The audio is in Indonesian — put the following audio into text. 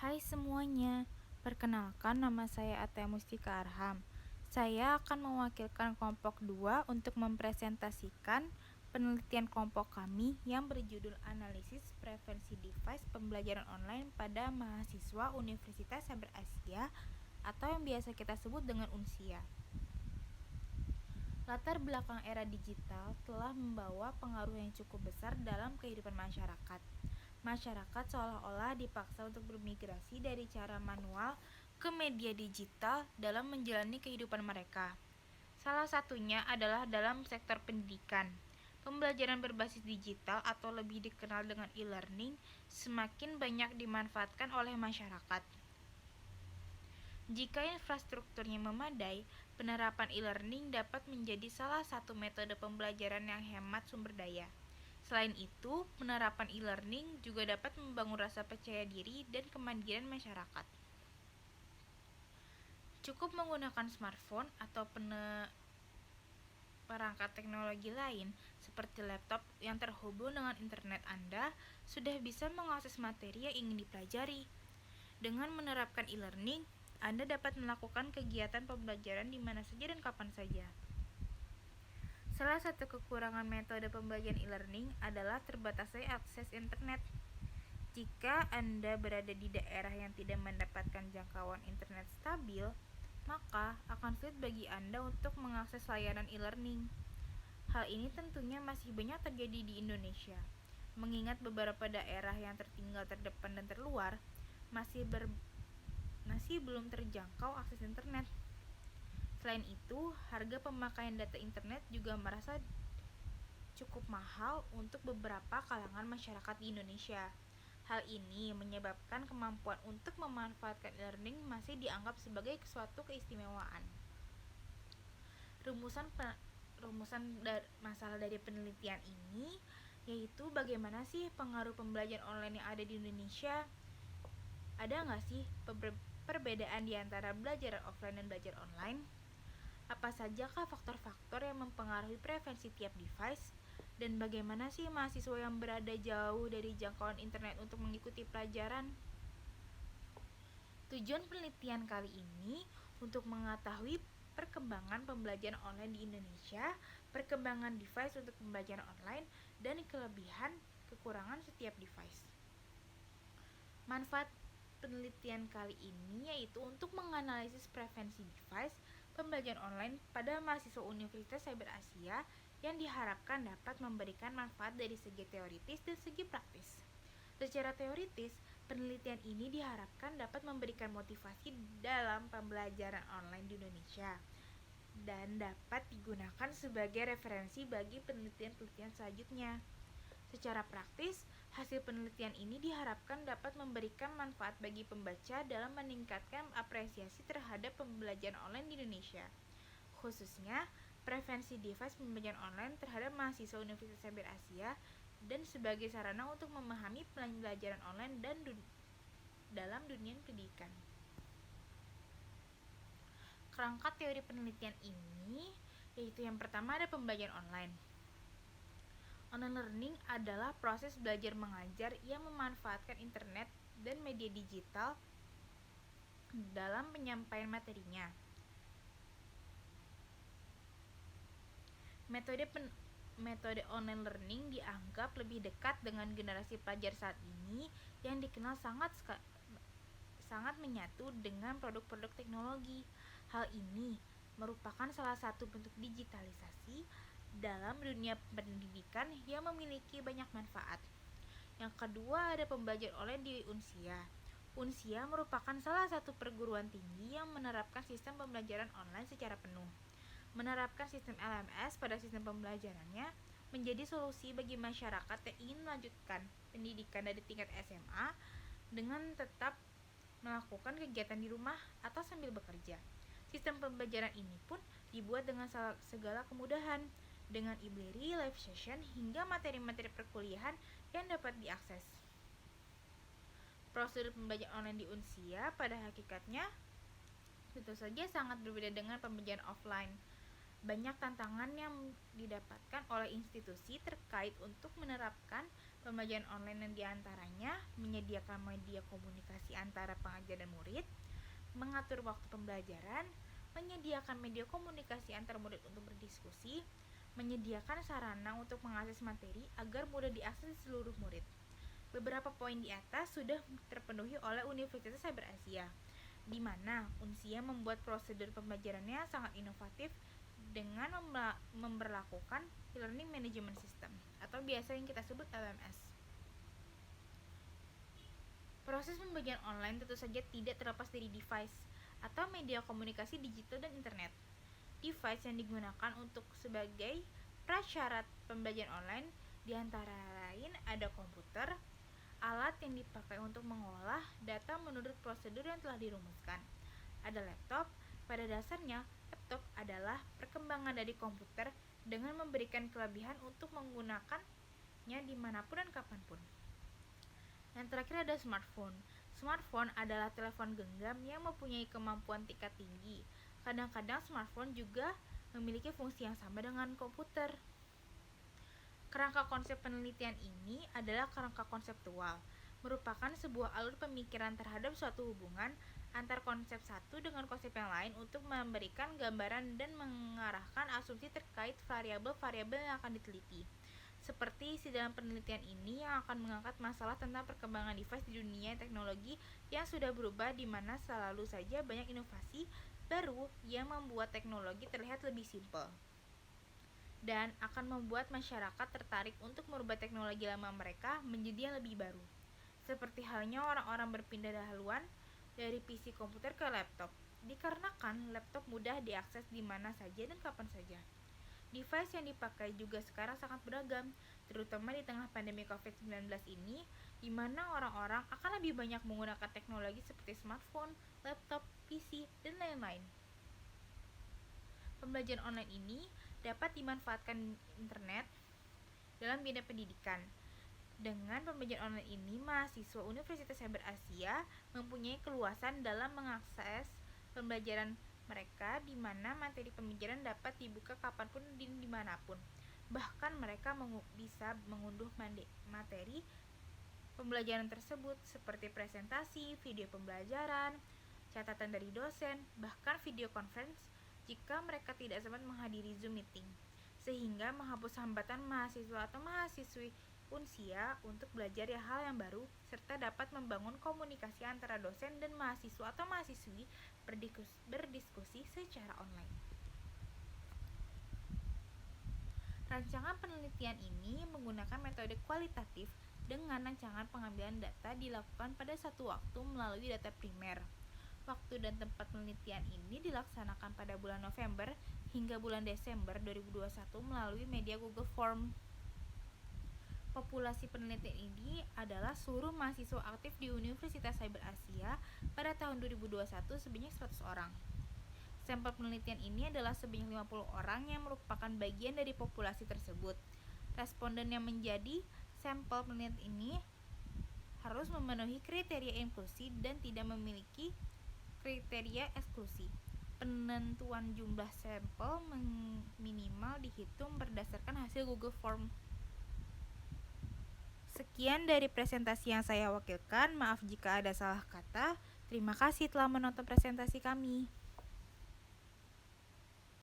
Hai semuanya, perkenalkan nama saya Atia Mustika Arham. Saya akan mewakilkan kelompok 2 untuk mempresentasikan penelitian kelompok kami yang berjudul Analisis Preferensi Device Pembelajaran Online pada Mahasiswa Universitas Saber Asia atau yang biasa kita sebut dengan UNSIA. Latar belakang era digital telah membawa pengaruh yang cukup besar dalam kehidupan masyarakat. Masyarakat seolah-olah dipaksa untuk bermigrasi dari cara manual ke media digital dalam menjalani kehidupan mereka. Salah satunya adalah dalam sektor pendidikan. Pembelajaran berbasis digital atau lebih dikenal dengan e-learning semakin banyak dimanfaatkan oleh masyarakat. Jika infrastrukturnya memadai, penerapan e-learning dapat menjadi salah satu metode pembelajaran yang hemat sumber daya. Selain itu, penerapan e-learning juga dapat membangun rasa percaya diri dan kemandirian masyarakat. Cukup menggunakan smartphone atau perangkat teknologi lain seperti laptop yang terhubung dengan internet Anda sudah bisa mengakses materi yang ingin dipelajari. Dengan menerapkan e-learning, Anda dapat melakukan kegiatan pembelajaran di mana saja dan kapan saja. Salah satu kekurangan metode pembelajaran e-learning adalah terbatasnya akses internet. Jika Anda berada di daerah yang tidak mendapatkan jangkauan internet stabil, maka akan sulit bagi Anda untuk mengakses layanan e-learning. Hal ini tentunya masih banyak terjadi di Indonesia, mengingat beberapa daerah yang tertinggal terdepan dan terluar masih belum terjangkau akses internet. Selain itu, harga pemakaian data internet juga merasa cukup mahal untuk beberapa kalangan masyarakat di Indonesia. Hal ini menyebabkan kemampuan untuk memanfaatkan e-learning masih dianggap sebagai suatu keistimewaan. Rumusan masalah dari penelitian ini yaitu bagaimana sih pengaruh pembelajaran online yang ada di Indonesia? Ada nggak sih perbedaan di antara belajar offline dan belajar online? Apa sajakah faktor-faktor yang mempengaruhi preferensi tiap device? Dan bagaimana sih mahasiswa yang berada jauh dari jangkauan internet untuk mengikuti pelajaran? Tujuan penelitian kali ini untuk mengetahui perkembangan pembelajaran online di Indonesia, perkembangan device untuk pembelajaran online, dan kelebihan kekurangan setiap device. Manfaat penelitian kali ini yaitu untuk menganalisis preferensi device pembelajaran online pada mahasiswa Universitas Saber Asia yang diharapkan dapat memberikan manfaat dari segi teoritis dan segi praktis. Secara teoritis, penelitian ini diharapkan dapat memberikan motivasi dalam pembelajaran online di Indonesia dan dapat digunakan sebagai referensi bagi penelitian-penelitian selanjutnya. Secara praktis, hasil penelitian ini diharapkan dapat memberikan manfaat bagi pembaca dalam meningkatkan apresiasi terhadap pembelajaran online di Indonesia, khususnya preferensi device pembelajaran online terhadap mahasiswa Universitas Saber Asia dan sebagai sarana untuk memahami pembelajaran online dan dalam dunia pendidikan. Kerangka teori penelitian ini yaitu yang pertama ada pembelajaran online. Online learning adalah proses belajar mengajar yang memanfaatkan internet dan media digital dalam penyampaian materinya. Metode online learning dianggap lebih dekat dengan generasi pelajar saat ini yang dikenal sangat menyatu dengan produk-produk teknologi. Hal ini merupakan salah satu bentuk digitalisasi dalam dunia pendidikan yang memiliki banyak manfaat. Yang kedua ada pembelajaran online di UNSIA. UNSIA merupakan salah satu perguruan tinggi yang menerapkan sistem pembelajaran online secara penuh. Menerapkan sistem LMS pada sistem pembelajarannya menjadi solusi bagi masyarakat yang ingin melanjutkan pendidikan dari tingkat SMA dengan tetap melakukan kegiatan di rumah atau sambil bekerja. Sistem pembelajaran ini pun dibuat dengan segala kemudahan, dengan e-library, live session, hingga materi-materi perkuliahan yang dapat diakses. Prosedur pembelajaran online di UNSIA pada hakikatnya tentu saja sangat berbeda dengan pembelajaran offline. Banyak tantangan yang didapatkan oleh institusi terkait untuk menerapkan pembelajaran online yang diantaranya menjadi menyediakan media komunikasi antara pengajar dan murid, mengatur waktu pembelajaran, menyediakan media komunikasi antar murid untuk berdiskusi, menyediakan sarana untuk mengakses materi agar mudah diakses seluruh murid. Beberapa poin di atas sudah terpenuhi oleh Universitas Cyber Asia, di mana Unsia membuat prosedur pembelajarannya sangat inovatif dengan memberlakukan Learning Management System atau biasa yang kita sebut LMS. Proses pembelajaran online tentu saja tidak terlepas dari device atau media komunikasi digital dan internet. Device yang digunakan untuk sebagai prasyarat pembelajaran online diantara lain ada komputer, alat yang dipakai untuk mengolah data menurut prosedur yang telah dirumuskan. Ada laptop, pada dasarnya laptop adalah perkembangan dari komputer dengan memberikan kelebihan untuk menggunakannya dimanapun dan kapanpun. Yang terakhir ada smartphone. Smartphone adalah telepon genggam yang mempunyai kemampuan tingkat tinggi. Kadang-kadang smartphone juga memiliki fungsi yang sama dengan komputer. Kerangka konsep penelitian ini adalah kerangka konseptual, merupakan sebuah alur pemikiran terhadap suatu hubungan antar konsep satu dengan konsep yang lain untuk memberikan gambaran dan mengarahkan asumsi terkait variabel-variabel yang akan diteliti. Seperti isi dalam penelitian ini yang akan mengangkat masalah tentang perkembangan device di dunia teknologi yang sudah berubah, di mana selalu saja banyak inovasi baru yang membuat teknologi terlihat lebih simpel dan akan membuat masyarakat tertarik untuk merubah teknologi lama mereka menjadi yang lebih baru. Seperti halnya orang-orang berpindah haluan dari PC komputer ke laptop, dikarenakan laptop mudah diakses di mana saja dan kapan saja. Device yang dipakai juga sekarang sangat beragam, terutama di tengah pandemi COVID-19 ini, di mana orang-orang akan lebih banyak menggunakan teknologi seperti smartphone, laptop, PC, dan lain-lain. Pembelajaran online ini dapat dimanfaatkan internet dalam bidang pendidikan. Dengan pembelajaran online ini, mahasiswa Universitas Cyber Asia mempunyai keluasan dalam mengakses pembelajaran mereka, di mana materi pembelajaran dapat dibuka kapanpun dan dimanapun. Bahkan mereka bisa mengunduh materi pembelajaran tersebut seperti presentasi, video pembelajaran, catatan dari dosen, bahkan video conference jika mereka tidak sempat menghadiri Zoom meeting, sehingga menghapus hambatan mahasiswa atau mahasiswi Unsia untuk belajar hal yang baru, serta dapat membangun komunikasi antara dosen dan mahasiswa atau mahasiswi berdiskusi secara online. Rancangan penelitian ini menggunakan metode kualitatif dengan rancangan pengambilan data dilakukan pada satu waktu melalui data primer. Waktu dan tempat penelitian ini dilaksanakan pada bulan November hingga bulan Desember 2021 melalui media Google Form. Populasi penelitian ini adalah seluruh mahasiswa aktif di Universitas Cyber Asia pada tahun 2021 sebanyak 100 orang. Sampel penelitian ini adalah sebanyak 50 orang yang merupakan bagian dari populasi tersebut. Responden yang menjadi sampel penelitian ini harus memenuhi kriteria inklusi dan tidak memiliki kriteria eksklusi. Penentuan jumlah sampel minimal dihitung berdasarkan hasil Google Form. Sekian dari presentasi yang saya wakilkan. Maaf jika ada salah kata. Terima kasih telah menonton presentasi kami.